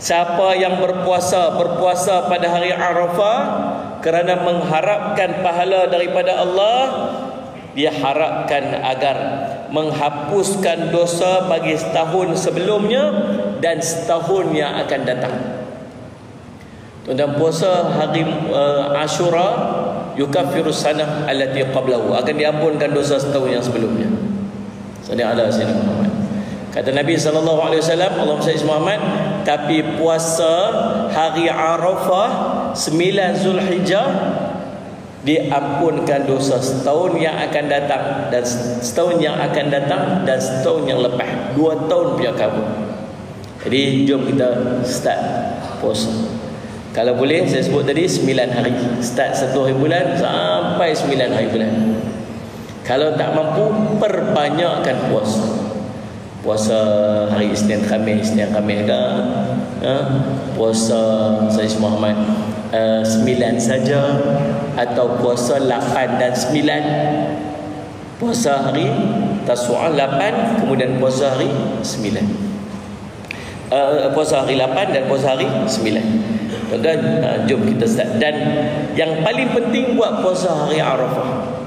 Siapa yang berpuasa pada hari Arafah kerana mengharapkan pahala daripada Allah, dia harapkan agar menghapuskan dosa bagi setahun sebelumnya dan setahun yang akan datang. Tuan-tuan, puasa hari Ashura yukaffirus sanah allati qablahu, akan diampunkan dosa setahun yang sebelumnya. Sedang ada Sayyidina Muhammad. Kata Nabi sallallahu alaihi wasallam, Allahumma salli Muhammad, tapi puasa hari Arafah 9 Zulhijjah diampunkan dosa setahun yang akan datang dan setahun yang akan datang dan setahun yang lepas. 2 tahun punya cover. Jadi jom kita start puasa. Kalau boleh saya sebut tadi 9 hari. Start 1 hari bulan sampai 9 hari bulan. Kalau tak mampu, perbanyakkan puasa. Puasa hari Isnin Khamis ke, puasa Sayyid Muhammad 9 saja, atau puasa 8 dan 9. Puasa hari Tasu'ah 8, kemudian puasa hari 9. Puasa hari 8 dan puasa hari 9. Tuan-tuan, jom kita start. Dan yang paling penting buat puasa hari Arafah,